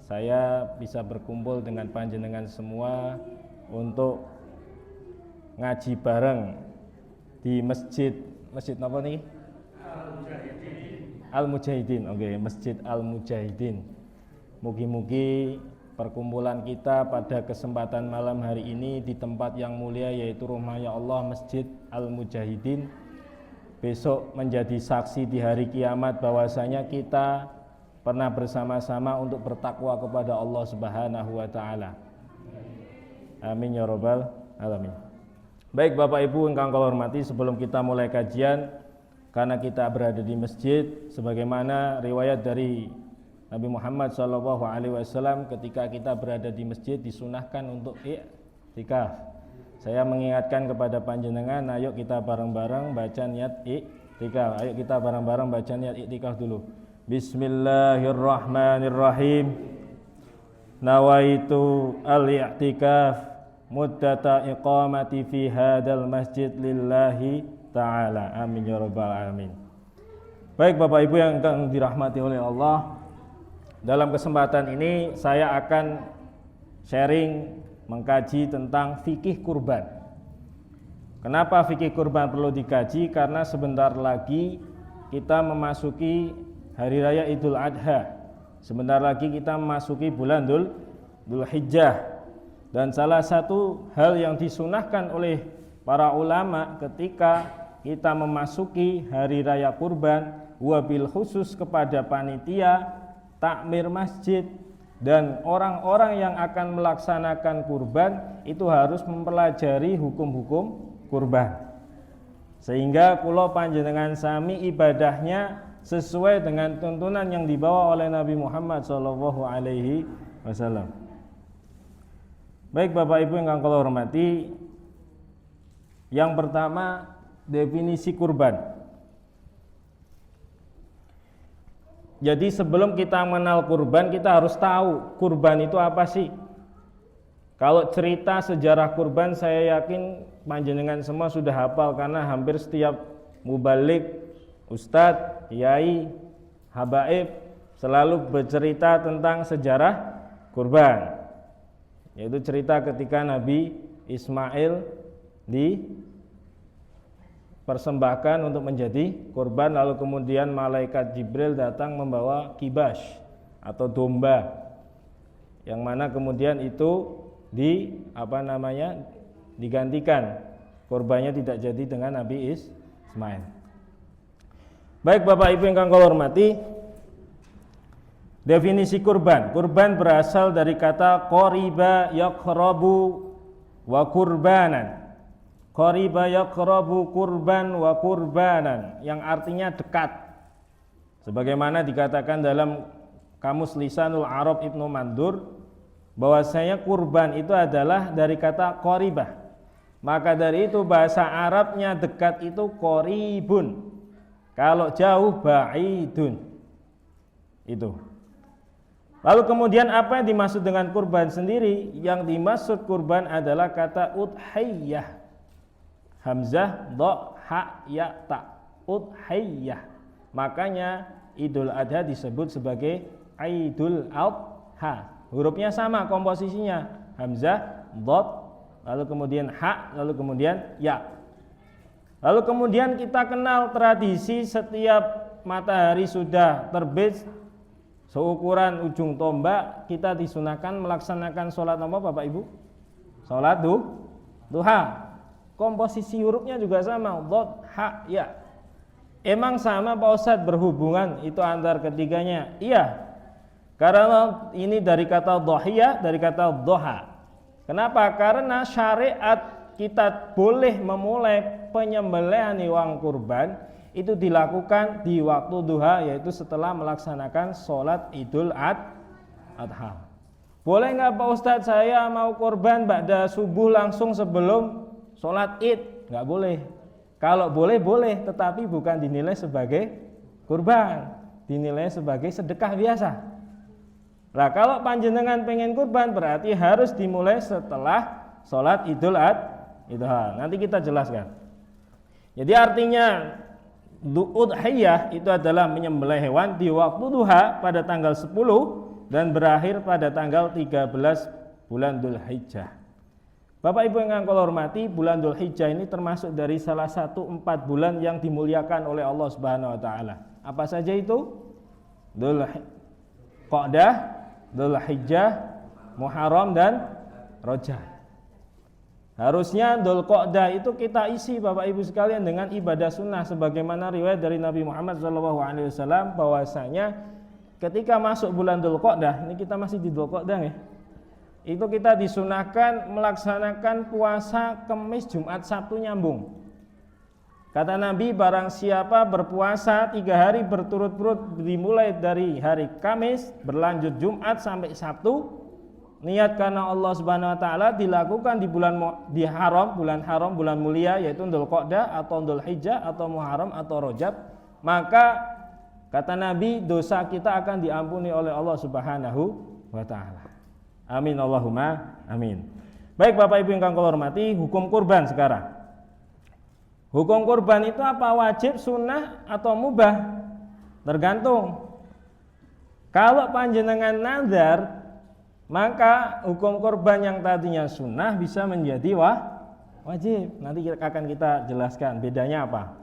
saya bisa berkumpul dengan panjenengan semua untuk ngaji bareng di masjid apa nih? Al-Mujahidin. Oke, Masjid Al-Mujahidin. Mugi-mugi perkumpulan kita pada kesempatan malam hari ini di tempat yang mulia yaitu rumahnya Allah, Masjid Al-Mujahidin, besok menjadi saksi di hari kiamat bahwasanya kita pernah bersama-sama untuk bertakwa kepada Allah Subhanahu wa taala. Amin ya rabbal alamin. Baik Bapak Ibu yang kula hormati, sebelum kita mulai kajian, karena kita berada di masjid, sebagaimana riwayat dari Nabi Muhammad SAW, ketika kita berada di masjid disunahkan untuk i'tikaf. Saya mengingatkan kepada panjenengan, ayo kita bareng-bareng baca niat i'tikaf. Ayo kita bareng-bareng baca niat i'tikaf dulu. Bismillahirrahmanirrahim. Nawaitu al-i'tikaf muddata iqamati fi hadal masjid lillahi ta'ala. Amin ya rabbal alamin. Baik Bapak Ibu yang dirahmati oleh Allah, dalam kesempatan ini saya akan sharing mengkaji tentang fikih kurban. Kenapa fikih kurban perlu dikaji? Karena sebentar lagi kita memasuki hari raya Idul Adha. Sebentar lagi kita memasuki bulan Dzulhijjah. Dan salah satu hal yang disunahkan oleh para ulama ketika kita memasuki hari raya kurban, wabil khusus kepada panitia, takmir masjid, dan orang-orang yang akan melaksanakan kurban itu harus mempelajari hukum-hukum kurban. Sehingga kula panjenengan sami ibadahnya sesuai dengan tuntunan yang dibawa oleh Nabi Muhammad SAW. Baik Bapak Ibu yang kula hormati, yang pertama definisi kurban. Jadi sebelum kita mengenal kurban, kita harus tahu kurban itu apa sih. Kalau cerita sejarah kurban, saya yakin panjenengan semua sudah hafal karena hampir setiap mubalik, ustadz, kiai, habaib selalu bercerita tentang sejarah kurban. Yaitu cerita ketika Nabi Ismail dipersembahkan untuk menjadi kurban, lalu kemudian malaikat Jibril datang membawa kibas atau domba, yang mana kemudian itu digantikan, kurbannya tidak jadi dengan Nabi Ismail. Baik Bapak Ibu yang kula hormati, definisi kurban. Kurban berasal dari kata qoriba yaqrabu wa kurbanan. Qoriba yaqrabu kurban wa kurbanan, yang artinya dekat. Sebagaimana dikatakan dalam Kamus Lisanul Arab Ibnu Mandur, bahwasanya kurban itu adalah dari kata qoribah. Maka dari itu bahasa Arabnya dekat itu qoribun. Kalau jauh ba'idun. Itu. Lalu kemudian apa yang dimaksud dengan kurban sendiri? Yang dimaksud kurban adalah kata udhiyah. Hamzah, dha, ha, ya, ta. Udhiyah. Makanya Idul Adha disebut sebagai Idul Adha. Hurufnya sama komposisinya. Hamzah, dhad, lalu kemudian ha, lalu kemudian ya. Lalu kemudian kita kenal tradisi setiap matahari sudah terbit seukuran ujung tombak, kita disunahkan melaksanakan sholat apa Bapak Ibu? Sholat duha. Komposisi hurufnya juga sama, dhad, ha, ya. Emang sama Pak Ustadz berhubungan itu antar ketiganya? Iya. Karena ini dari kata dhahiyah, dari kata doha. Kenapa? Karena syariat kita boleh memulai penyembelihan hewan kurban itu dilakukan di waktu duha, yaitu setelah melaksanakan sholat Idul Adha. Boleh nggak Pak Ustadz saya mau kurban ba'da subuh langsung sebelum sholat Id? Nggak boleh. Kalau boleh, boleh, tetapi bukan dinilai sebagai kurban, dinilai sebagai sedekah biasa. Nah kalau panjenengan pengen kurban berarti harus dimulai setelah sholat Idul Adha. Nanti kita jelaskan. Jadi artinya udhiyah itu adalah menyembelih hewan di waktu duha pada tanggal 10 dan berakhir pada tanggal 13 bulan Dzulhijjah. Bapak Ibu yang kami hormati, bulan Dzulhijjah ini termasuk dari salah satu 4 bulan yang dimuliakan oleh Allah Subhanahu wa taala. Apa saja itu? Dzulqa'dah, Dzulhijjah, Muharram dan Rajab. Harusnya Dzulqa'dah itu kita isi Bapak Ibu sekalian dengan ibadah sunnah sebagaimana riwayat dari Nabi Muhammad SAW bahwasanya ketika masuk bulan Dzulqa'dah, ini kita masih di Dzulqa'dah ya. Itu kita disunahkan melaksanakan puasa Kamis, Jumat, Sabtu nyambung. Kata Nabi, barang siapa berpuasa 3 hari berturut-turut dimulai dari hari Kamis berlanjut Jumat sampai Sabtu, niat karena Allah Subhanahu wa taala dilakukan di bulan haram, bulan mulia yaitu Dzulqa'dah atau Dzulhijjah atau Muharram atau Rajab, maka kata Nabi dosa kita akan diampuni oleh Allah Subhanahu wa taala. Amin Allahumma amin. Baik Bapak Ibu yang kami hormati, hukum kurban sekarang. Hukum kurban itu apa? Wajib, sunnah atau mubah? Tergantung. Kalau panjenengan nazar, maka hukum kurban yang tadinya sunnah bisa menjadi wajib. Nanti akan kita jelaskan bedanya apa.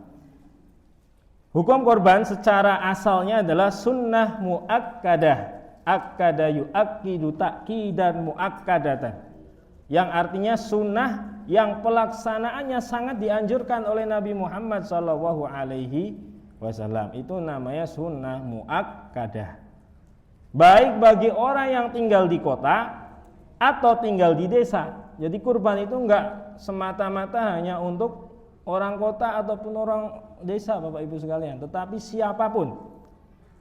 Hukum kurban secara asalnya adalah sunnah muakkadah. Akkada yuakkidu ta'kidan muakkadatan. Yang artinya sunnah yang pelaksanaannya sangat dianjurkan oleh Nabi Muhammad SAW. Itu namanya sunnah muakkadah. Baik bagi orang yang tinggal di kota atau tinggal di desa. Jadi kurban itu enggak semata-mata hanya untuk orang kota ataupun orang desa Bapak Ibu sekalian, tetapi siapapun,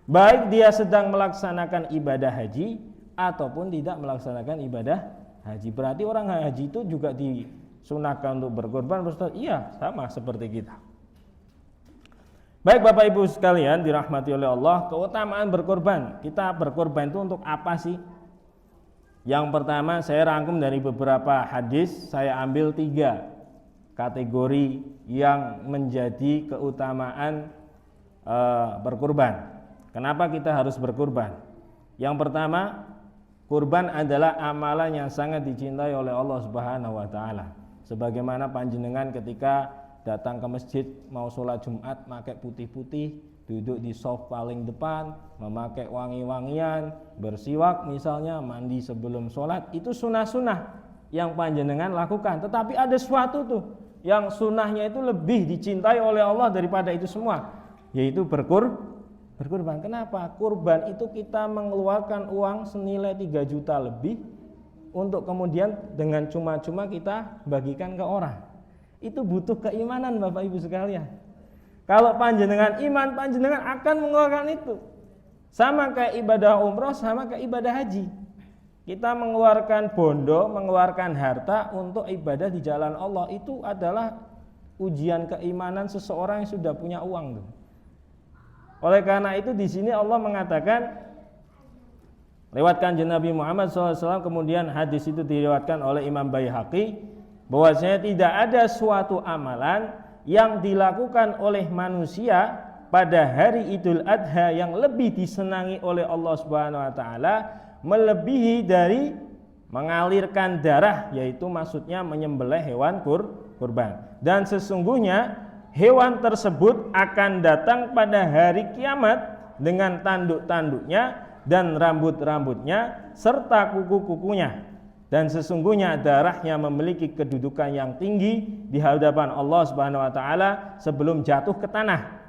baik dia sedang melaksanakan ibadah haji ataupun tidak melaksanakan ibadah haji. Berarti orang haji itu juga disunahkan untuk berkurban. Iya, sama seperti kita. Baik Bapak Ibu sekalian dirahmati oleh Allah, keutamaan berkorban. Kita berkorban itu untuk apa sih? Yang pertama saya rangkum dari beberapa hadis, saya ambil 3 kategori yang menjadi keutamaan berkorban. Kenapa kita harus berkorban? Yang pertama, kurban adalah amalan yang sangat dicintai oleh Allah Subhanahu wa taala. Sebagaimana panjenengan ketika datang ke masjid mau sholat Jumat pakai putih-putih, duduk di shaf paling depan, memakai wangi-wangian, bersiwak misalnya, mandi sebelum sholat, itu sunnah-sunnah yang panjenengan lakukan. Tetapi ada sesuatu tuh yang sunnahnya itu lebih dicintai oleh Allah daripada itu semua, yaitu berkurban. Kenapa? Kurban itu kita mengeluarkan uang senilai 3 juta lebih untuk kemudian dengan cuma-cuma kita bagikan ke orang. Itu butuh keimanan Bapak Ibu sekalian. Kalau panjenengan iman, panjenengan akan mengeluarkan itu. Sama kayak ibadah umroh, sama kayak ibadah haji. Kita mengeluarkan bondo, mengeluarkan harta untuk ibadah di jalan Allah, itu adalah ujian keimanan seseorang yang sudah punya uang tuh. Oleh karena itu di sini Allah mengatakan lewat kanjeng Nabi Muhammad SAW, kemudian hadis itu diriwayatkan oleh Imam Baihaqi, bahwasanya tidak ada suatu amalan yang dilakukan oleh manusia pada hari Idul Adha yang lebih disenangi oleh Allah Subhanahu wa taala melebihi dari mengalirkan darah, yaitu maksudnya menyembelih hewan kurban. Dan sesungguhnya hewan tersebut akan datang pada hari kiamat dengan tanduk-tanduknya dan rambut-rambutnya serta kuku-kukunya. Dan sesungguhnya darahnya memiliki kedudukan yang tinggi di hadapan Allah Subhanahu wa taala sebelum jatuh ke tanah.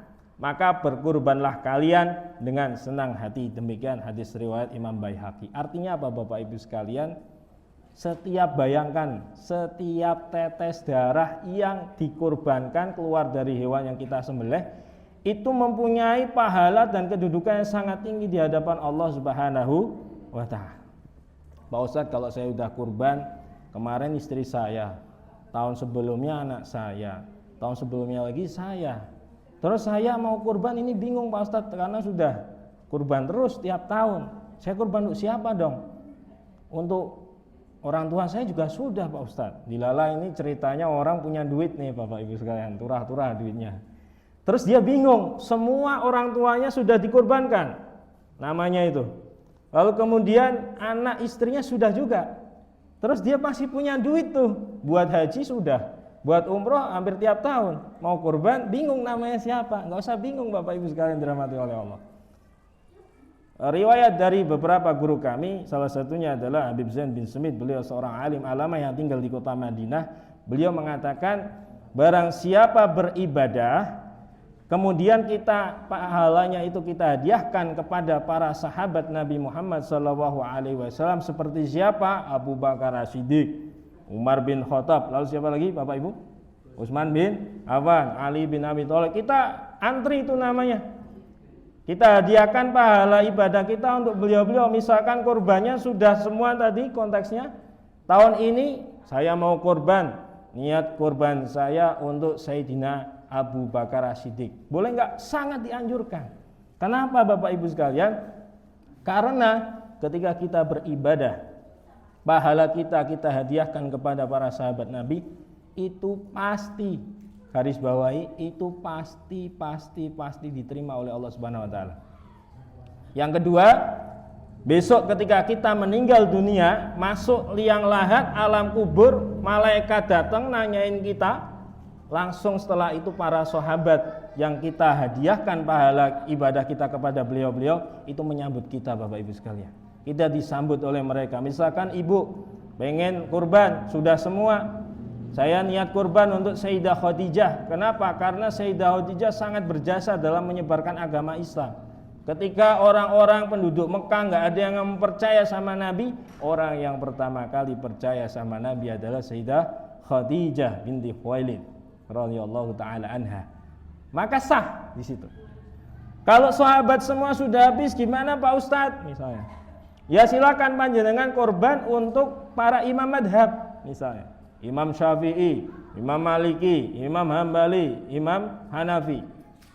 Maka berkurbanlah kalian dengan senang hati. Demikian hadis riwayat Imam Baihaqi. Artinya apa Bapak Ibu sekalian? Bayangkan setiap tetes darah yang dikurbankan keluar dari hewan yang kita sembelih itu mempunyai pahala dan kedudukan yang sangat tinggi di hadapan Allah Subhanahu wa taala. Pak Ustadz, kalau saya udah kurban, kemarin istri saya, tahun sebelumnya anak saya, tahun sebelumnya lagi saya, terus saya mau kurban ini bingung Pak Ustadz, karena sudah kurban terus tiap tahun. Saya kurban untuk siapa dong? Untuk orang tua saya juga sudah Pak Ustadz. Dilala ini ceritanya orang punya duit nih Bapak Ibu sekalian, turah-turah duitnya. Terus dia bingung, semua orang tuanya sudah dikurbankan. Namanya itu Lalu kemudian anak istrinya sudah juga. Terus dia masih punya duit tuh, buat haji sudah, buat umroh hampir tiap tahun. Mau kurban, bingung namanya siapa. Nggak usah bingung Bapak Ibu sekalian dirahmati oleh Allah. Riwayat dari beberapa guru kami, salah satunya adalah Habib Zain bin Smith. Beliau seorang alim alama yang tinggal di kota Madinah. Beliau mengatakan, barang siapa beribadah, kemudian kita pahalanya itu kita hadiahkan kepada para sahabat Nabi Muhammad SAW, seperti siapa? Abu Bakar As-Siddiq, Umar bin Khattab, lalu siapa lagi Bapak Ibu? Utsman bin Affan, Ali bin Abi Thalib. Kita antri itu namanya. Kita hadiahkan pahala ibadah kita untuk beliau-beliau. Misalkan kurbannya sudah semua tadi konteksnya. Tahun ini saya mau kurban, niat kurban saya untuk Sayyidina Abu Bakar As-Siddiq. Boleh nggak? Sangat dianjurkan. Kenapa Bapak Ibu sekalian? Karena ketika kita beribadah, pahala kita hadiahkan kepada para sahabat Nabi, itu pasti, garis bawahi, itu pasti diterima oleh Allah Subhanahu wa taala. Yang kedua, besok ketika kita meninggal dunia, masuk liang lahat, alam kubur, malaikat datang nanyain kita. Langsung setelah itu para sahabat yang kita hadiahkan pahala ibadah kita kepada beliau-beliau itu menyambut kita Bapak Ibu sekalian. Kita disambut oleh mereka. Misalkan ibu pengen kurban, sudah semua. Saya niat kurban untuk Sayyidah Khadijah. Kenapa? Karena Sayyidah Khadijah sangat berjasa dalam menyebarkan agama Islam. Ketika orang-orang penduduk Mekah nggak ada yang mempercaya sama Nabi, orang yang pertama kali percaya sama Nabi adalah Sayyidah Khadijah binti Khuwailid radhiyallahu taala anha. Maka sah di situ. Kalau sahabat semua sudah habis, gimana Pak Ustadz misalnya? Ya silakan panjenengan korban untuk para imam madhab, misalnya Imam Syafi'i, Imam Maliki, Imam Hambali, Imam Hanafi.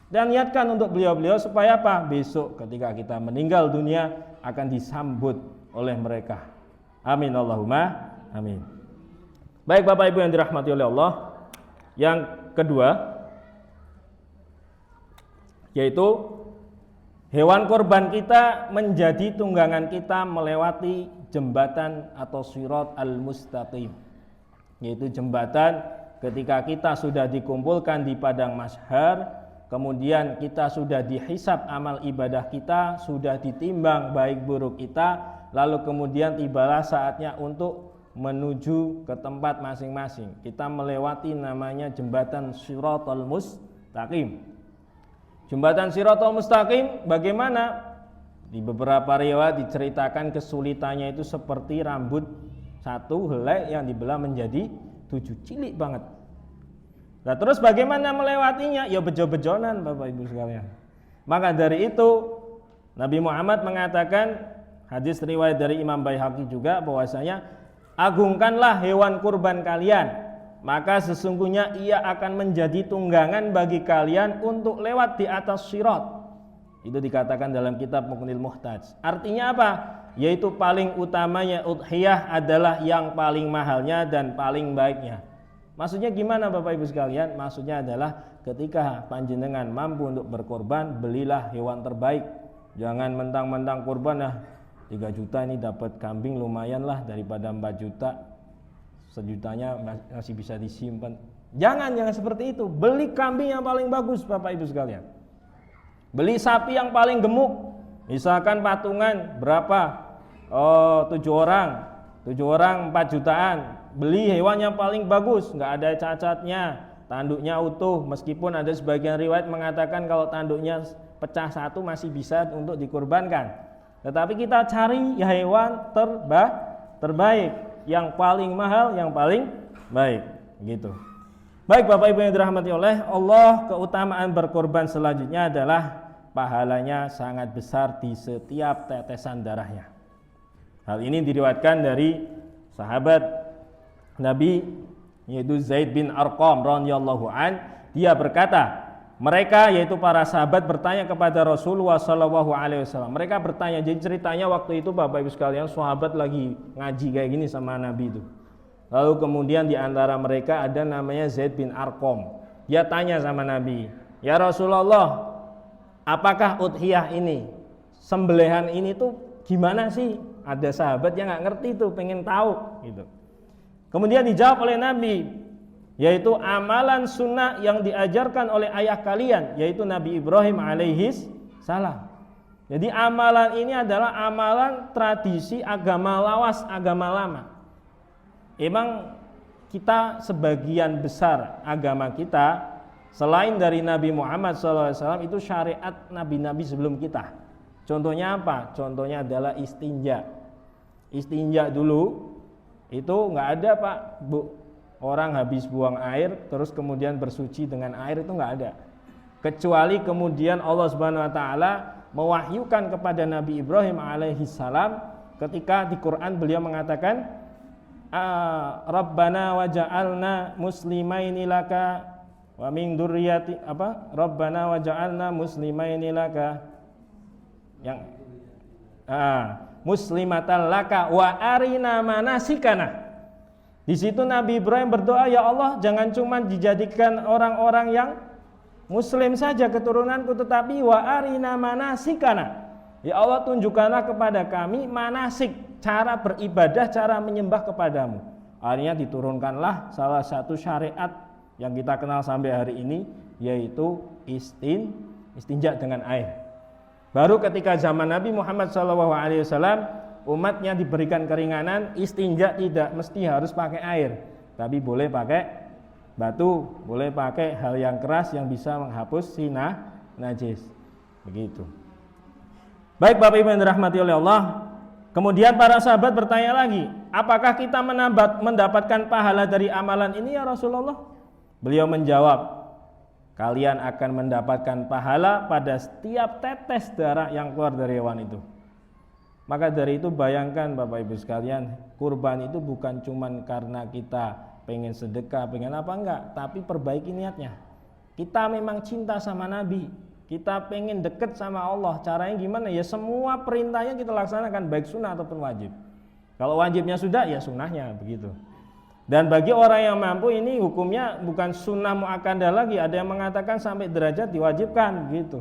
Dan niatkan untuk beliau-beliau supaya apa? Besok ketika kita meninggal dunia akan disambut oleh mereka. Amin Allahumma amin. Baik Bapak Ibu yang dirahmati oleh Allah. Yang kedua, yaitu hewan kurban kita menjadi tunggangan kita melewati jembatan atau sirat al-mustaqim, yaitu jembatan ketika kita sudah dikumpulkan di padang mahsyar, kemudian kita sudah dihisab amal ibadah kita, sudah ditimbang baik buruk kita, lalu kemudian tibalah saatnya untuk menuju ke tempat masing-masing. Kita melewati namanya jembatan Shiratal Mustaqim. Jembatan Shiratal Mustaqim bagaimana? Di beberapa riwayat diceritakan kesulitannya itu seperti rambut satu helai yang dibelah menjadi 7, cilik banget. Nah terus bagaimana melewatinya? Ya bejo-bejonan Bapak Ibu sekalian. Maka dari itu Nabi Muhammad mengatakan, hadis riwayat dari Imam Baihaqi juga, bahwasanya agungkanlah hewan kurban kalian, maka sesungguhnya ia akan menjadi tunggangan bagi kalian untuk lewat di atas sirat. Itu dikatakan dalam kitab Muqnil Muhtaj. Artinya apa? Yaitu paling utamanya udhiyah adalah yang paling mahalnya dan paling baiknya. Maksudnya gimana Bapak Ibu sekalian? Maksudnya adalah ketika panjenengan mampu untuk berkorban, belilah hewan terbaik. Jangan mentang-mentang kurban 3 juta ini dapat kambing lumayan lah daripada 4 juta, 1 jutanya masih bisa disimpan. Jangan seperti itu. Beli kambing yang paling bagus Bapak Ibu sekalian. Beli sapi yang paling gemuk. Misalkan patungan berapa? 7 orang 4 jutaan. Beli hewan yang paling bagus, nggak ada cacatnya, tanduknya utuh. Meskipun ada sebagian riwayat mengatakan kalau tanduknya pecah satu masih bisa untuk dikurbankan. Tetapi kita cari hewan terbaik, yang paling mahal, yang paling baik, gitu. Baik Bapak Ibu yang dirahmati oleh Allah, keutamaan berkorban selanjutnya adalah pahalanya sangat besar di setiap tetesan darahnya. Hal ini diriwayatkan dari sahabat Nabi, yaitu Zaid bin Arqam radhiyallahu an. Dia berkata, mereka yaitu para sahabat bertanya kepada Rasulullah SAW. Mereka bertanya, jadi ceritanya waktu itu Bapak Ibu sekalian, sahabat lagi ngaji kayak gini sama Nabi itu. Lalu kemudian di antara mereka ada namanya Zaid bin Arqam. Dia tanya sama Nabi, ya Rasulullah, apakah udhiyah ini, sembelihan ini tuh gimana sih? Ada sahabat yang nggak ngerti tuh, pengen tahu gitu. Kemudian dijawab oleh Nabi, yaitu amalan sunnah yang diajarkan oleh ayah kalian, yaitu Nabi Ibrahim alaihis salam. Jadi amalan ini adalah amalan tradisi agama lawas, agama lama. Emang kita sebagian besar agama kita selain dari Nabi Muhammad SAW itu syariat nabi-nabi sebelum kita. Contohnya apa? Contohnya adalah istinja. Istinja dulu itu nggak ada Pak Bu, orang habis buang air terus kemudian bersuci dengan air, itu nggak ada. Kecuali kemudian Allah Subhanahu Wa Taala mewahyukan kepada Nabi Ibrahim alaihissalam ketika di Quran beliau mengatakan Rabbana waja'alna muslimaini laka wa min dzurriyyati Rabbana waja'alna muslimaini laka yang muslimatan laka wa arina manasikana. Di situ Nabi Ibrahim berdoa, ya Allah, jangan cuma dijadikan orang-orang yang muslim saja keturunanku, tetapi wa arina manasikana. Ya Allah, tunjukkanlah kepada kami manasik, cara beribadah, cara menyembah kepadamu. Akhirnya diturunkanlah salah satu syariat yang kita kenal sampai hari ini, yaitu istinja dengan air. Baru ketika zaman Nabi Muhammad SAW, umatnya diberikan keringanan, istinja tidak mesti harus pakai air, tapi boleh pakai batu, boleh pakai hal yang keras yang bisa menghapus najis. Begitu. Baik Bapak Ibu yang dirahmati oleh Allah. Kemudian para sahabat bertanya lagi, apakah kita mendapatkan pahala dari amalan ini ya Rasulullah? Beliau menjawab, kalian akan mendapatkan pahala pada setiap tetes darah yang keluar dari hewan itu. Maka dari itu bayangkan Bapak Ibu sekalian, kurban itu bukan cuman karena kita pengen sedekah, pengen apa enggak, tapi perbaiki niatnya. Kita memang cinta sama Nabi, kita pengen deket sama Allah. Caranya gimana? Ya semua perintahnya kita laksanakan, baik sunnah ataupun wajib. Kalau wajibnya sudah, ya sunnahnya begitu. Dan bagi orang yang mampu ini hukumnya bukan sunnah muakkadah lagi, ada yang mengatakan sampai derajat diwajibkan gitu.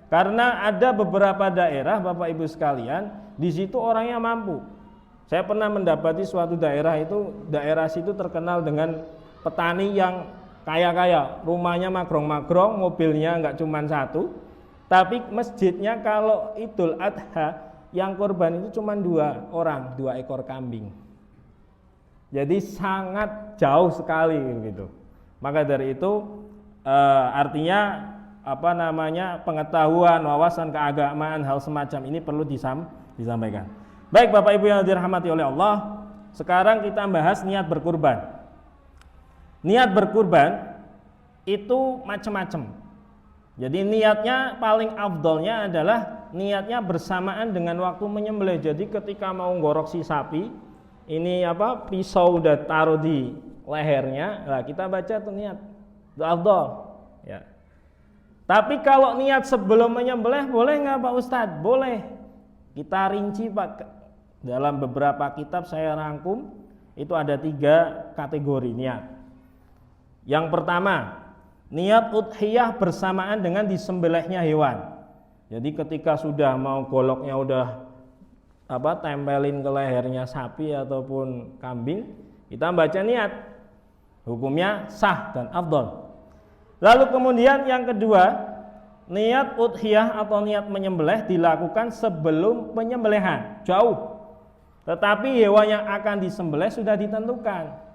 Karena ada beberapa daerah Bapak Ibu sekalian, di situ orangnya mampu. Saya pernah mendapati suatu daerah itu, daerah situ terkenal dengan petani yang kaya-kaya, rumahnya magrong-magrong, mobilnya enggak cuma satu, tapi masjidnya kalau Idul Adha yang korban itu cuma 2 orang, 2 ekor kambing. Jadi sangat jauh sekali gitu. Maka dari itu artinya pengetahuan, wawasan keagamaan hal semacam ini perlu disampaikan. Baik Bapak Ibu yang dirahmati oleh Allah, sekarang kita bahas niat berkurban. Niat berkurban itu macam-macam. Jadi niatnya paling afdolnya adalah niatnya bersamaan dengan waktu menyembelih. Jadi ketika mau ngorok si sapi, ini pisau udah taruh di lehernya, nah kita baca tuh niat afdol ya. Tapi kalau niat sebelum menyembelih boleh nggak Pak Ustadz? Boleh. Kita rinci Pak, dalam beberapa kitab saya rangkum itu ada 3 kategori niat. Yang pertama, niat udhiyah bersamaan dengan disembelihnya hewan. Jadi ketika sudah mau goloknya udah tempelin ke lehernya sapi ataupun kambing, kita baca niat, hukumnya sah dan afdol. Lalu kemudian yang kedua, niat udhiyah atau niat menyembelih dilakukan sebelum penyembelihan, jauh. Tetapi hewan yang akan disembelih sudah ditentukan.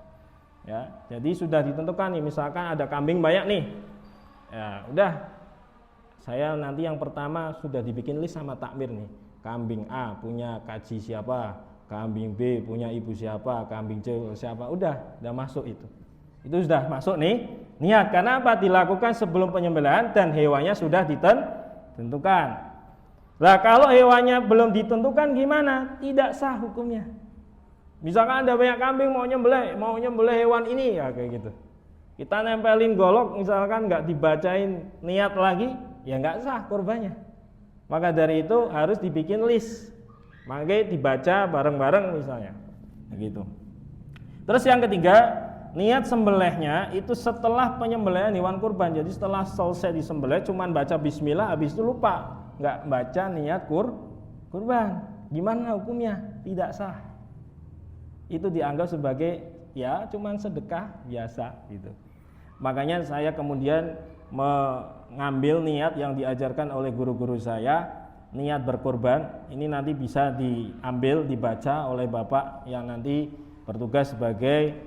Ya, jadi sudah ditentukan nih, misalkan ada kambing banyak nih. Ya, udah. Saya nanti yang pertama sudah dibikin list sama takmir nih. Kambing A punya kaji siapa, kambing B punya ibu siapa, kambing C siapa, udah masuk itu. Itu sudah masuk nih niat. Karena apa? Dilakukan sebelum penyembelihan dan hewannya sudah ditentukan. Nah kalau hewannya belum ditentukan gimana? Tidak sah hukumnya. Misalkan ada banyak kambing mau nyembelih hewan ini ya kayak gitu. Kita nempelin golok misalkan nggak dibacain niat lagi, ya nggak sah kurbannya. Maka dari itu harus dibikin list, makanya dibaca bareng-bareng misalnya, begitu. Terus yang ketiga, niat sembelihnya itu setelah penyembelihan hewan kurban. Jadi setelah selesai disembelih, cuman baca Bismillah, habis itu lupa, nggak baca niat kurban, Gimana hukumnya? Tidak sah. Itu dianggap sebagai ya cuman sedekah biasa gitu. Makanya saya kemudian mengambil niat yang diajarkan oleh guru-guru saya, niat berkurban. Ini nanti bisa diambil, dibaca oleh Bapak yang nanti bertugas sebagai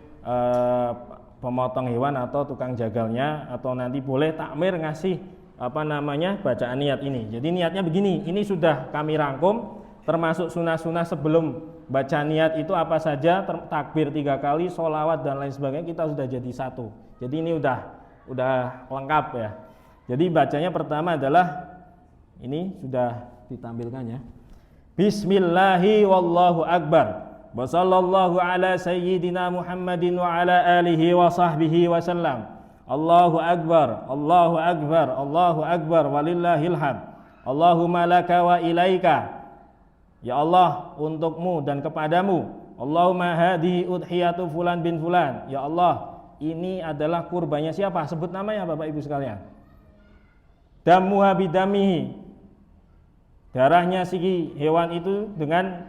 pemotong hewan atau tukang jagalnya, atau nanti boleh takmir ngasih bacaan niat ini. Jadi niatnya begini, ini sudah kami rangkum, termasuk sunah-sunah sebelum baca niat itu apa saja, takbir 3 kali, sholawat dan lain sebagainya, kita sudah jadi satu. Jadi ini udah lengkap ya. Jadi bacanya pertama adalah ini sudah ditampilkan ya. Bismillahi wallahu akbar. Wa sallallahu ala sayyidina Muhammadin wa ala alihi wa sahbihi wa sallam. Allahu akbar, Allahu akbar, Allahu akbar walillahil hamd. Allahumma laka wa ilaika. Ya Allah, untukmu dan kepadamu. Allahumma hadhihi udhiyatu fulan bin fulan. Ya Allah, ini adalah kurbannya siapa? Sebut namanya Bapak Ibu sekalian. Damuha bidamihi. Darahnya si hewan itu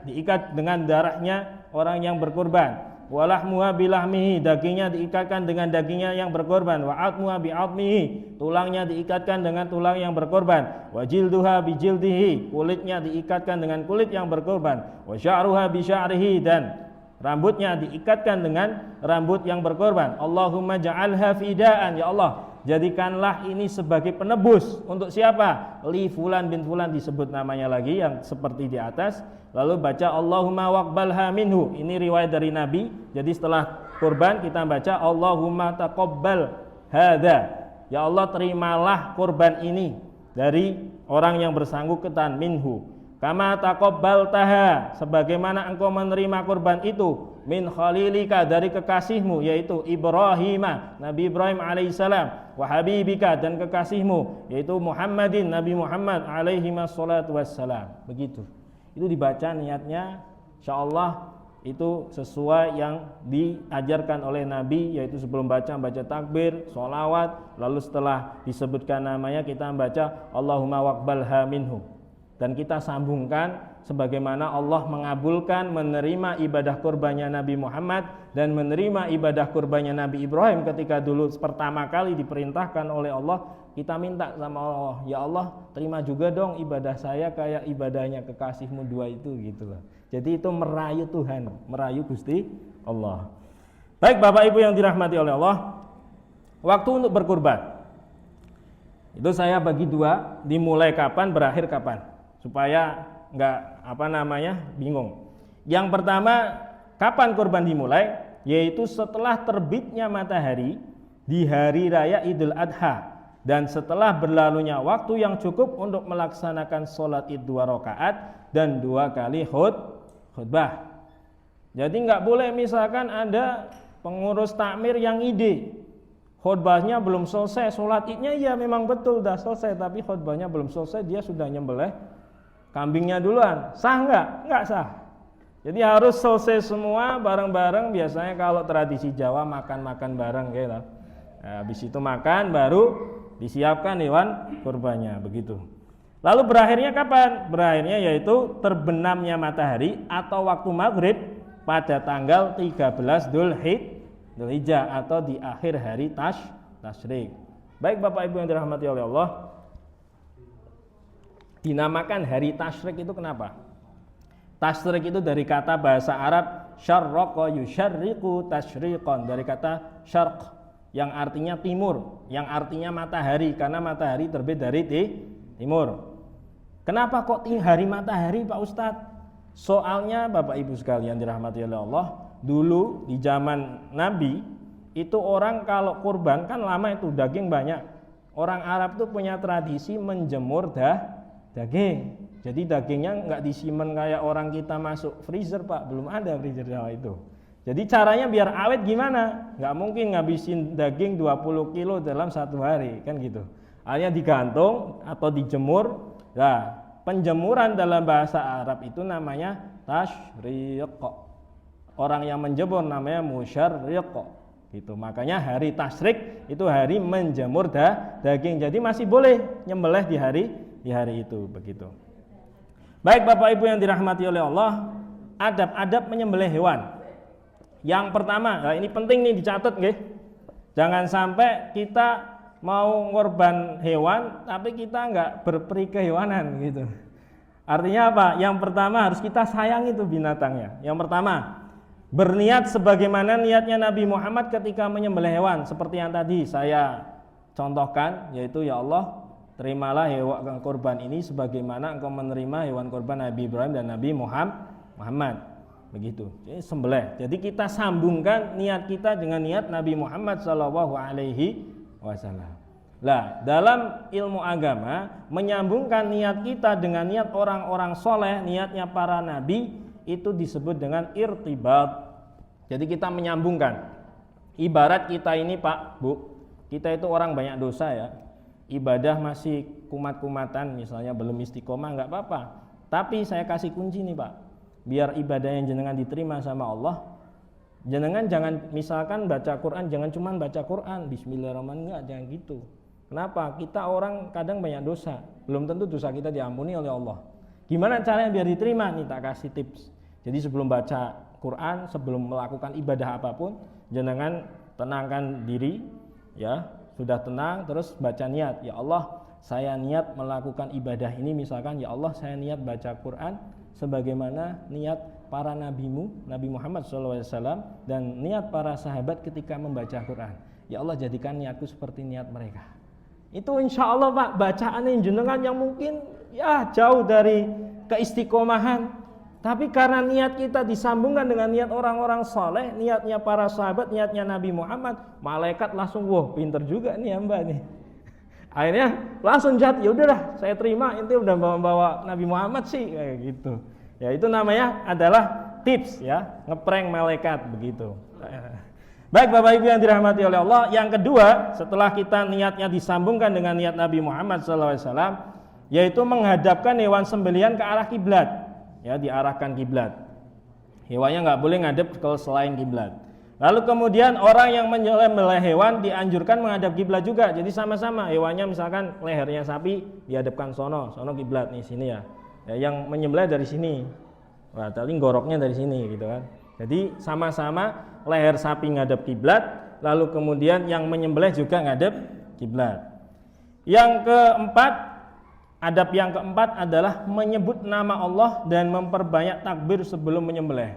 diikat dengan darahnya orang yang berkorban. Walahmuha bilahmihi, dagingnya diikatkan dengan dagingnya yang berkorban. Wa atmuha bi'atmihi, tulangnya diikatkan dengan tulang yang berkorban. Wa jilduha bijildihi, kulitnya diikatkan dengan kulit yang berkorban. Wa sya'ruha bisya'rihi, dan rambutnya diikatkan dengan rambut yang berkorban. Allahumma ja'alha fidaan, ya Allah, jadikanlah ini sebagai penebus untuk siapa? Li fulan bin fulan, disebut namanya lagi yang seperti di atas. Lalu baca Allahumma waqbalha minhu. Ini riwayat dari Nabi. Jadi setelah kurban kita baca Allahumma taqabbal hadza. Ya Allah, terimalah kurban ini dari orang yang bersangkutan minhu. Kama taqabbaltaha, sebagaimana engkau menerima kurban itu min khalilika, dari kekasihmu yaitu Ibrahim, Nabi Ibrahim alaihissalam, wa habibika, dan kekasihmu yaitu Muhammadin, Nabi Muhammad alaihi wassalatu wassalam. Begitu. Itu dibaca niatnya, insyaallah itu sesuai yang diajarkan oleh Nabi, yaitu sebelum baca takbir, sholawat, lalu setelah disebutkan namanya kita baca Allahumma waqbalha minhu, dan kita sambungkan sebagaimana Allah mengabulkan menerima ibadah kurbannya Nabi Muhammad dan menerima ibadah kurbannya Nabi Ibrahim ketika dulu pertama kali diperintahkan oleh Allah. Kita minta sama Allah, ya Allah, terima juga dong ibadah saya kayak ibadahnya kekasihmu dua itu, gitu loh. Jadi itu merayu Tuhan, merayu Gusti Allah. Baik Bapak Ibu yang dirahmati oleh Allah, waktu untuk berkurban itu saya bagi dua, dimulai kapan, berakhir kapan, supaya nggak bingung. Yang pertama, kapan kurban dimulai? Yaitu setelah terbitnya matahari di hari raya Idul Adha, dan setelah berlalunya waktu yang cukup untuk melaksanakan sholat id 2 rakaat dan 2 kali khutbah. Jadi nggak boleh misalkan ada pengurus takmir yang ide, khutbahnya belum selesai, sholat idnya ya memang betul udah selesai, tapi khutbahnya belum selesai, dia sudah nyembelih kambingnya duluan. Sah nggak? Nggak sah. Jadi harus selesai semua bareng-bareng. Biasanya kalau tradisi Jawa makan-makan bareng gitu. Nah, habis itu makan baru disiapkan hewan kurbannya, begitu. Lalu berakhirnya kapan? Berakhirnya yaitu terbenamnya matahari atau waktu maghrib pada tanggal 13 Dzulhijjah atau di akhir hari tasyrik. Baik Bapak Ibu yang dirahmati oleh Allah, dinamakan hari tasyrik itu kenapa? Tasyrik itu dari kata bahasa Arab syarraqa yusyarriqu tasyriqan, dari kata syarq yang artinya timur, yang artinya matahari, karena matahari terbit dari timur. Kenapa kok hari matahari Pak Ustadz? Soalnya Bapak Ibu sekalian dirahmati oleh Allah, dulu di zaman Nabi itu orang kalau kurban kan lama itu daging banyak. Orang Arab tuh punya tradisi menjemur daging. Jadi dagingnya nggak disimpan kayak orang kita masuk freezer Pak, belum ada freezer itu. Jadi caranya biar awet gimana? Nggak mungkin ngabisin daging 20 kilo dalam 1 hari, kan gitu. Hanya digantung atau dijemur. Nah, penjemuran dalam bahasa Arab itu namanya tasyriq. Orang yang menjemur namanya musyarriq. Gitu. Makanya hari tasyrik itu hari menjemur daging. Jadi masih boleh nyembelih di hari itu, begitu. Baik Bapak Ibu yang dirahmati oleh Allah, adab-adab menyembelih hewan. Yang pertama, nah ini penting nih dicatat nggih. Jangan sampai kita mau ngorban hewan tapi kita nggak berperi kehewanan gitu. Artinya apa? Yang pertama harus kita sayangi itu binatangnya. Yang pertama, berniat sebagaimana niatnya Nabi Muhammad ketika menyembelih hewan, seperti yang tadi saya contohkan, yaitu ya Allah, terimalah hewan kurban ini sebagaimana engkau menerima hewan kurban Nabi Ibrahim dan Nabi Muhammad. Begitu. Jadi sembelih. Jadi kita sambungkan niat kita dengan niat Nabi Muhammad SAW. Lah, dalam ilmu agama menyambungkan niat kita dengan niat orang-orang soleh, niatnya para nabi, itu disebut dengan irtibat. Jadi kita menyambungkan. Ibarat kita ini Pak, Bu, kita itu orang banyak dosa ya. Ibadah masih kumat-kumatan, misalnya belum istiqomah, nggak apa-apa. Tapi saya kasih kunci nih Pak, biar ibadah yang jenengan diterima sama Allah, jenengan jangan misalkan baca Quran, jangan cuma baca Quran, Bismillahirrahmanirrahim, enggak, jangan gitu. Kenapa? Kita orang kadang banyak dosa, belum tentu dosa kita diampuni oleh Allah. Gimana caranya biar diterima? Nih tak kasih tips. Jadi sebelum baca Quran, sebelum melakukan ibadah apapun, jenengan tenangkan diri, ya. Sudah tenang, terus baca niat. Ya Allah, saya niat melakukan ibadah ini, misalkan ya Allah, saya niat baca Quran sebagaimana niat para nabimu, Nabi Muhammad SAW, dan niat para sahabat ketika membaca Quran. Ya Allah, jadikan niatku seperti niat mereka. Itu insya Allah Pak, bacaan yang jenengan yang mungkin ya jauh dari keistiqomahan, tapi karena niat kita disambungkan dengan niat orang-orang soleh, niatnya para sahabat, niatnya Nabi Muhammad, malaikat langsung, wah pinter juga nih ya Mbak nih. Akhirnya langsung jatuh, ya udahlah saya terima, inti udah bawa Nabi Muhammad sih, kayak gitu. Ya itu namanya adalah tips ya, ngeprank malaikat begitu. Baik Bapak Ibu yang dirahmati oleh Allah, yang kedua setelah kita niatnya disambungkan dengan niat Nabi Muhammad SAW, yaitu menghadapkan hewan sembelihan ke arah kiblat. Ya, diarahkan kiblat. Hewannya nggak boleh ngadep ke selain kiblat. Lalu kemudian orang yang menyembelih hewan dianjurkan menghadap kiblat juga. Jadi sama-sama hewannya, misalkan lehernya sapi dihadapkan sono kiblat nih sini ya. Ya, yang menyembelih dari sini. Wah, tadi goroknya dari sini gitu kan. Jadi sama-sama leher sapi ngadep kiblat, lalu kemudian yang menyembelih juga ngadep kiblat. Yang keempat, adab yang keempat adalah menyebut nama Allah dan memperbanyak takbir sebelum menyembelih.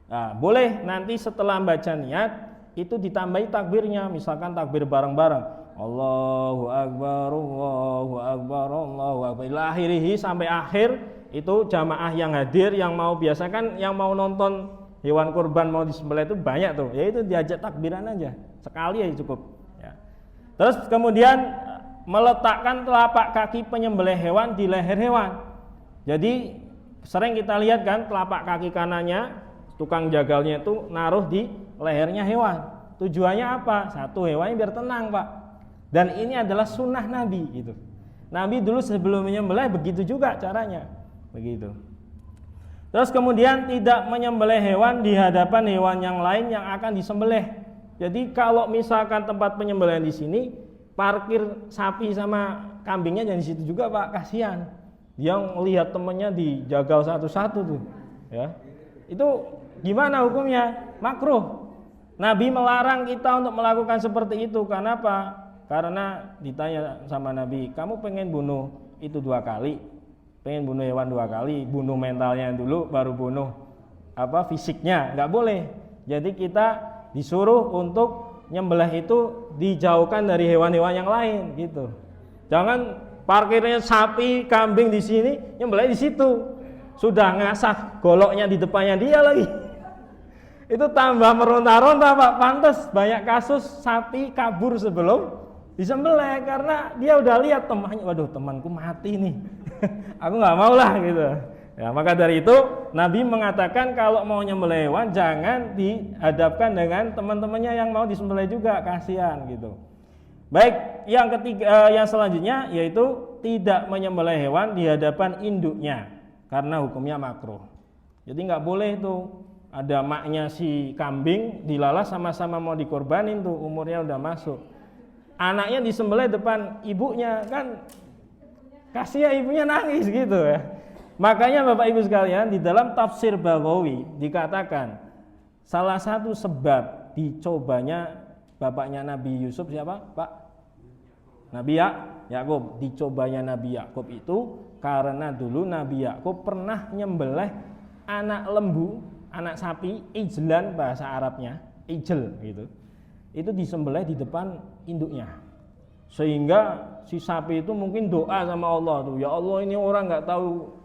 Nah, boleh nanti setelah baca niat itu ditambahi takbirnya, misalkan takbir bareng-bareng. Allahu Akbar, Allahu Akbar, Allahu Akbar. Ila akhirihi, sampai akhir itu jamaah yang hadir, yang mau, biasa kan yang mau nonton hewan kurban mau disembelih itu banyak tuh. Ya itu diajak takbiran aja, sekali aja cukup. Ya. Terus kemudian meletakkan telapak kaki penyembelih hewan di leher hewan. Jadi sering kita lihat kan telapak kaki kanannya tukang jagalnya itu naruh di lehernya hewan. Tujuannya apa? Satu, hewannya biar tenang Pak. Dan ini adalah sunnah Nabi gitu. Nabi dulu sebelum menyembelih begitu juga caranya, begitu. Terus kemudian tidak menyembelih hewan di hadapan hewan yang lain yang akan disembelih. Jadi kalau misalkan tempat penyembelihan di sini, parkir sapi sama kambingnya jangan di situ juga Pak, kasihan. Dia melihat temennya dijagal satu-satu tuh, ya. Itu gimana hukumnya? Makruh. Nabi melarang kita untuk melakukan seperti itu. Kenapa? Karena ditanya sama Nabi, kamu pengen bunuh itu 2 kali, pengen bunuh hewan 2 kali, bunuh mentalnya dulu baru bunuh fisiknya, nggak boleh. Jadi kita disuruh untuk nyembelih itu dijauhkan dari hewan-hewan yang lain gitu. Jangan parkirnya sapi, kambing di sini, nyembelih di situ. Sudah ngasah goloknya di depannya dia lagi. Itu tambah meronta-ronta Pak. Pantas banyak kasus sapi kabur sebelum disembelih karena dia udah lihat temannya, waduh temanku mati nih. Aku nggak mau lah gitu. Ya, maka dari itu Nabi mengatakan kalau mau nyembelih hewan jangan dihadapkan dengan teman-temannya yang mau disembelih juga, kasihan gitu. Baik, yang ketiga, yang selanjutnya yaitu tidak menyembelih hewan di hadapan induknya karena hukumnya makruh. Jadi nggak boleh tuh ada maknya si kambing dilalas sama-sama mau dikorbanin tuh, umurnya udah masuk. Anaknya disembelih depan ibunya kan, kasihan ibunya nangis gitu ya. Makanya Bapak Ibu sekalian, di dalam tafsir Baghawi dikatakan salah satu sebab dicobanya bapaknya Nabi Yusuf siapa? Pak? Nabi Yakub. Dicobanya Nabi Yakub itu karena dulu Nabi Yakub pernah nyembelih anak lembu, anak sapi, ijlan bahasa Arabnya, ijl gitu. Itu disembelih di depan induknya. Sehingga si sapi itu mungkin doa sama Allah tuh, ya Allah ini orang nggak tahu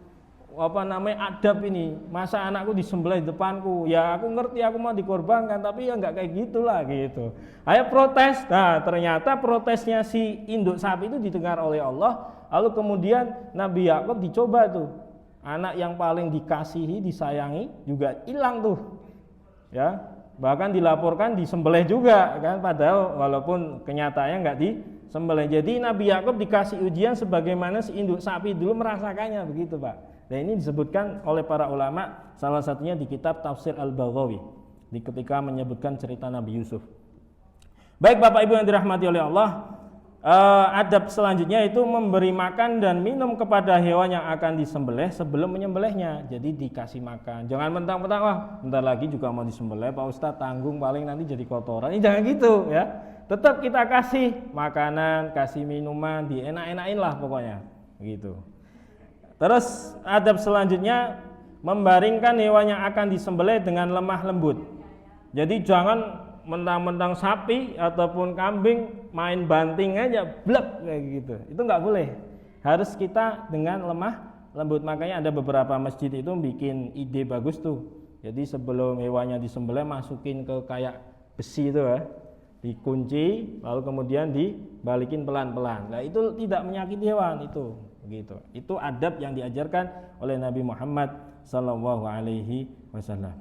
adab ini, masa anakku disembelih di depanku, ya aku ngerti aku mau dikorbankan tapi ya nggak kayak gitulah gitu. Ayo protes. Nah ternyata protesnya si induk sapi itu didengar oleh Allah. Lalu kemudian Nabi Yakub dicoba tuh, anak yang paling dikasihi, disayangi juga hilang tuh ya, bahkan dilaporkan disembelih juga kan, padahal walaupun kenyataannya nggak disembelih. Jadi Nabi Yakub dikasih ujian sebagaimana si induk sapi dulu merasakannya begitu Pak. Dan ini disebutkan oleh para ulama, salah satunya di kitab Tafsir Al-Baghawi, ketika menyebutkan cerita Nabi Yusuf. Baik Bapak Ibu yang dirahmati oleh Allah, adab selanjutnya itu memberi makan dan minum kepada hewan yang akan disembelih sebelum menyembelihnya. Jadi dikasih makan, jangan mentang-mentang wah bentar lagi juga mau disembelih Pak Ustadz, tanggung paling nanti jadi kotoran. Ini jangan gitu ya. Tetap kita kasih makanan, kasih minuman, dienak-enakin lah pokoknya gitu. Terus adab selanjutnya membaringkan hewan yang akan disembelih dengan lemah lembut. Jadi jangan mentang-mentang sapi ataupun kambing main banting aja blek kayak gitu. Itu nggak boleh. Harus kita dengan lemah lembut. Makanya ada beberapa masjid itu bikin ide bagus tuh. Jadi sebelum hewannya disembelih masukin ke kayak besi itu ya, dikunci lalu kemudian dibalikin pelan-pelan. Nah itu tidak menyakiti hewan itu. Begitu. Itu adab yang diajarkan oleh Nabi Muhammad sallallahu alaihi wasallam.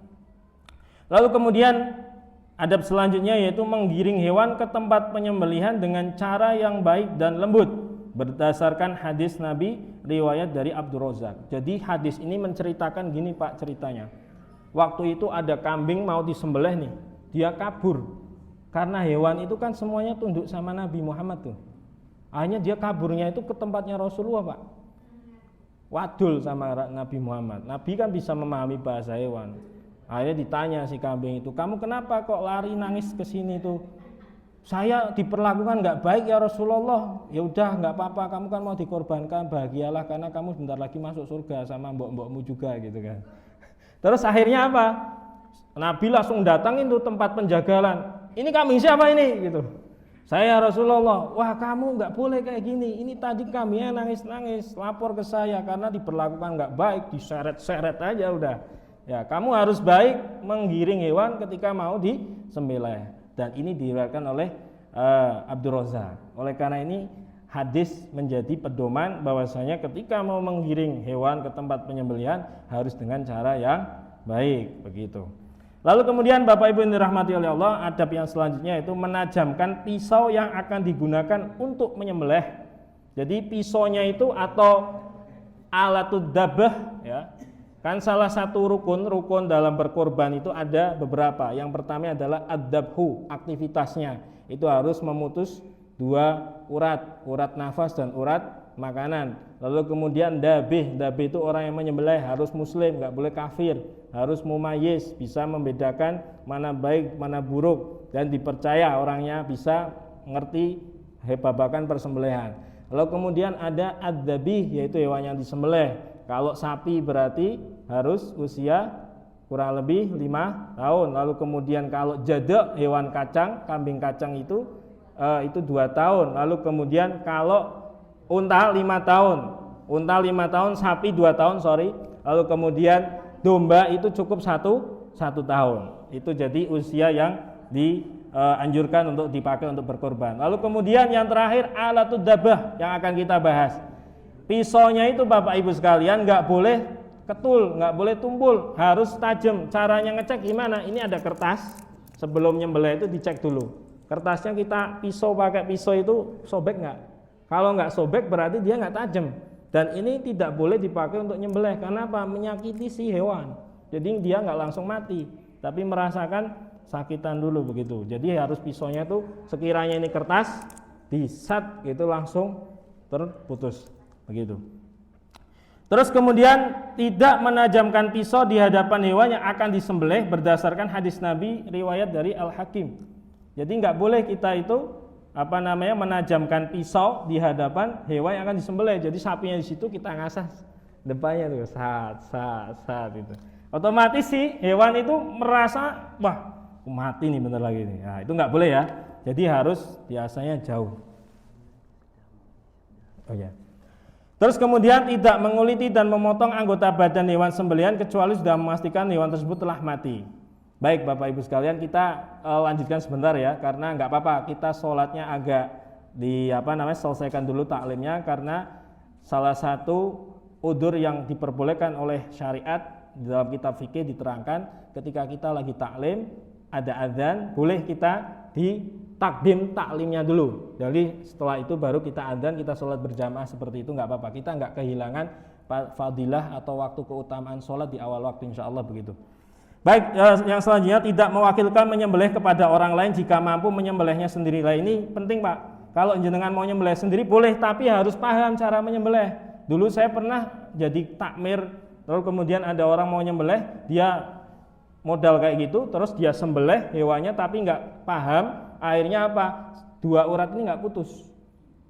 Lalu kemudian adab selanjutnya yaitu menggiring hewan ke tempat penyembelihan dengan cara yang baik dan lembut berdasarkan hadis Nabi riwayat dari Abdul Razak. Jadi hadis ini menceritakan gini Pak ceritanya. Waktu itu ada kambing mau disembelih nih, dia kabur. Karena hewan itu kan semuanya tunduk sama Nabi Muhammad tuh. Akhirnya dia kaburnya itu ke tempatnya Rasulullah Pak, wadul sama Nabi Muhammad. Nabi kan bisa memahami bahasa hewan. Akhirnya ditanya si kambing itu, kamu kenapa kok lari nangis ke sini tuh? Saya diperlakukan nggak baik ya Rasulullah. Ya udah nggak apa-apa, kamu kan mau dikorbankan, bahagialah karena kamu bentar lagi masuk surga sama mbok-mbokmu juga gitu kan. Terus akhirnya apa? Nabi langsung datangin tuh tempat penjagalan. Ini kambing siapa ini gitu? Saya Rasulullah. Wah kamu nggak boleh kayak gini. Ini tadi kambingnya nangis-nangis, lapor ke saya karena diperlakukan nggak baik, diseret-seret aja udah. Ya kamu harus baik menggiring hewan ketika mau disembelih. Dan ini diriwayatkan oleh Abdul Razak. Oleh karena ini hadis menjadi pedoman bahwasanya ketika mau menggiring hewan ke tempat penyembelihan harus dengan cara yang baik begitu. Lalu kemudian Bapak Ibu yang dirahmati oleh Allah, adab yang selanjutnya itu menajamkan pisau yang akan digunakan untuk menyembelih. Jadi pisaunya itu atau alatud dabah ya. Kan salah satu rukun dalam berkorban itu ada beberapa. Yang pertama adalah ad-dabhu, aktivitasnya. Itu harus memutus dua urat nafas dan urat makanan. Lalu kemudian dabih itu orang yang menyembelih harus muslim, nggak boleh kafir, harus mumayyiz, bisa membedakan mana baik mana buruk dan dipercaya orangnya bisa ngerti babakan persembelihan. Lalu kemudian ada ad-dabih yaitu hewan yang disembelih. Kalau sapi berarti harus usia kurang lebih 5 tahun. Lalu kemudian kalau jadek hewan kacang, kambing kacang itu 2 tahun. Lalu kemudian kalau unta 5 tahun, sapi 2 tahun, Lalu kemudian domba itu cukup 1 tahun. Itu jadi usia yang dianjurkan untuk dipakai untuk berkorban. Lalu kemudian yang terakhir alatud dabah yang akan kita bahas. Pisaunya itu Bapak Ibu sekalian nggak boleh ketul, nggak boleh tumpul, harus tajam. Caranya ngecek gimana? Ini ada kertas, sebelum nyembelih itu dicek dulu. Kertasnya kita pakai pisau itu sobek nggak? Kalau nggak sobek berarti dia nggak tajam. Dan ini tidak boleh dipakai untuk nyembelih. Karena apa? Menyakiti si hewan. Jadi dia nggak langsung mati, tapi merasakan sakitan dulu begitu. Jadi harus pisaunya tuh sekiranya ini kertas, disat itu langsung terputus begitu. Terus kemudian tidak menajamkan pisau di hadapan hewan yang akan disembelih berdasarkan hadis Nabi riwayat dari Al-Hakim. Jadi nggak boleh kita itu menajamkan pisau di hadapan hewan yang akan disembelih. Jadi sapinya di situ kita ngasah depannya tuh, saat itu. Otomatis sih hewan itu merasa, wah, aku mati nih bentar lagi nih. Nah, itu nggak boleh ya. Jadi harus biasanya jauh. Oh ya. Terus kemudian tidak menguliti dan memotong anggota badan hewan sembelihan kecuali sudah memastikan hewan tersebut telah mati. Baik Bapak Ibu sekalian, kita lanjutkan sebentar ya, karena nggak apa-apa kita sholatnya agak selesaikan dulu taklimnya, karena salah satu udzur yang diperbolehkan oleh syariat di dalam kitab fikih diterangkan ketika kita lagi taklim ada adzan, boleh kita takdim taklimnya dulu. Jadi setelah itu baru kita adzan, kita sholat berjamaah seperti itu nggak apa-apa. Kita nggak kehilangan fadilah atau waktu keutamaan sholat di awal waktu, insya Allah begitu. Baik, yang selanjutnya tidak mewakilkan menyembelih kepada orang lain jika mampu menyembelihnya sendiri. Lah ini penting Pak. Kalau jenengan mau nyembelih sendiri boleh, tapi harus paham cara menyembelih. Dulu saya pernah jadi takmir, terus kemudian ada orang mau nyembelih, dia modal kayak gitu, terus dia sembelih hewannya tapi nggak paham, akhirnya apa? Dua urat ini nggak putus,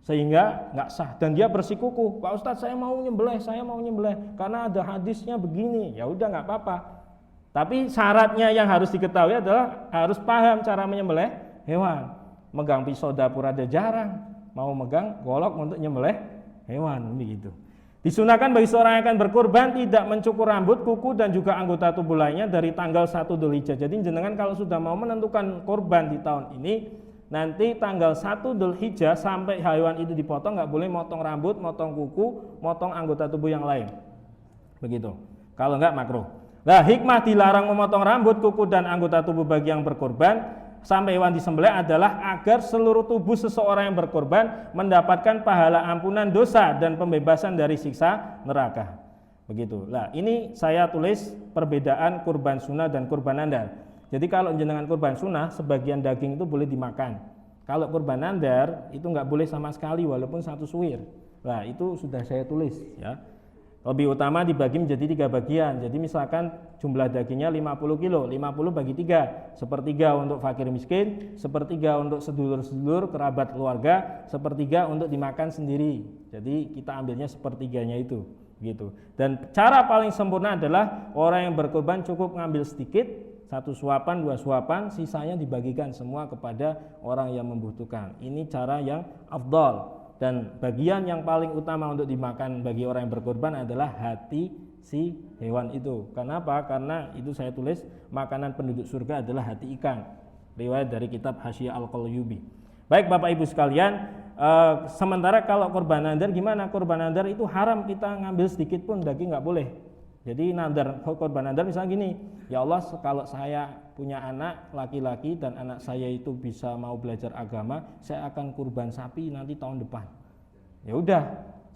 sehingga nggak sah. Dan dia bersikukuh, Pak Ustadz saya mau nyembelih, karena ada hadisnya begini. Ya udah nggak apa-apa. Tapi syaratnya yang harus diketahui adalah harus paham cara menyembelih hewan. Megang pisau dapur ada jarang, mau megang golok untuk nyembelih hewan begitu. Disunahkan bagi seorang yang akan berkurban tidak mencukur rambut, kuku dan juga anggota tubuh lainnya dari tanggal 1 Dzulhijjah. Jadi jenengan kalau sudah mau menentukan kurban di tahun ini, nanti tanggal 1 Dzulhijjah sampai hewan itu dipotong, nggak boleh motong rambut, motong kuku, motong anggota tubuh yang lain. Begitu. Kalau nggak makruh. Nah, hikmah dilarang memotong rambut, kuku dan anggota tubuh bagi yang berkorban sampai hewan disembelih adalah agar seluruh tubuh seseorang yang berkorban mendapatkan pahala ampunan dosa dan pembebasan dari siksa neraka. Begitu. Nah, ini saya tulis perbedaan kurban sunnah dan kurban nadar. Jadi kalau jenengan kurban sunnah, sebagian daging itu boleh dimakan. Kalau kurban nadar itu nggak boleh sama sekali walaupun satu suwir. Nah, itu sudah saya tulis ya. Lebih utama dibagi menjadi 3 bagian. Jadi misalkan jumlah dagingnya 50 kilo, 50 bagi 3, sepertiga untuk fakir miskin, sepertiga untuk sedulur-sedulur, kerabat keluarga, sepertiga untuk dimakan sendiri. Jadi kita ambilnya sepertiganya itu, gitu. Dan cara paling sempurna adalah orang yang berkorban cukup ngambil sedikit, 1 suapan, 2 suapan, sisanya dibagikan semua kepada orang yang membutuhkan. Ini cara yang afdal. Dan bagian yang paling utama untuk dimakan bagi orang yang berkorban adalah hati si hewan itu. Kenapa? Karena itu saya tulis makanan penduduk surga adalah hati ikan. Riwayat dari kitab Hasyiyah Al-Qalyubi. Baik Bapak Ibu sekalian, sementara kalau korban nadar gimana? Korban nadar itu haram kita ngambil sedikit pun daging nggak boleh. Jadi nadar, korban nadar misalnya gini, ya Allah kalau saya punya anak laki-laki dan anak saya itu bisa mau belajar agama, saya akan kurban sapi nanti tahun depan. Ya udah,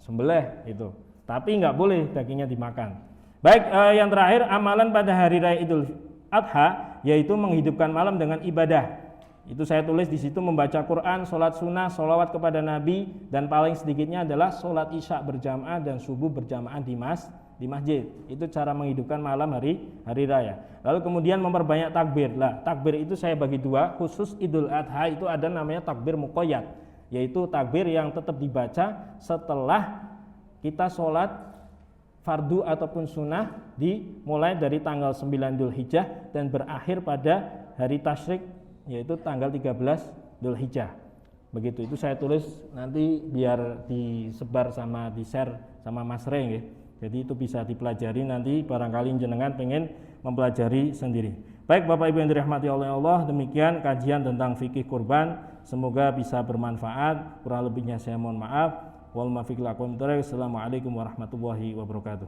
sembelih itu. Tapi nggak boleh dagingnya dimakan. Baik, yang terakhir amalan pada hari raya Idul Adha yaitu menghidupkan malam dengan ibadah. Itu saya tulis di situ membaca Quran, sholat sunnah, sholawat kepada Nabi, dan paling sedikitnya adalah sholat isya berjamaah dan subuh berjamaah di masjid. Itu cara menghidupkan malam hari raya. Lalu kemudian memperbanyak takbir. Lah, takbir itu saya bagi 2, khusus Idul Adha itu ada namanya takbir muqayyad, yaitu takbir yang tetap dibaca setelah kita sholat fardu ataupun sunnah dimulai dari tanggal 9 Dzulhijjah dan berakhir pada hari tasyrik yaitu tanggal 13 Dzulhijjah. Begitu, itu saya tulis nanti biar disebar sama di-share sama Mas Reng ya. Jadi itu bisa dipelajari nanti barangkali jenengan pengen mempelajari sendiri. Baik Bapak Ibu yang dirahmati oleh Allah, demikian kajian tentang fikih kurban. Semoga bisa bermanfaat. Kurang lebihnya saya mohon maaf. Wal muwaffiq lakum. Assalamualaikum warahmatullahi wabarakatuh.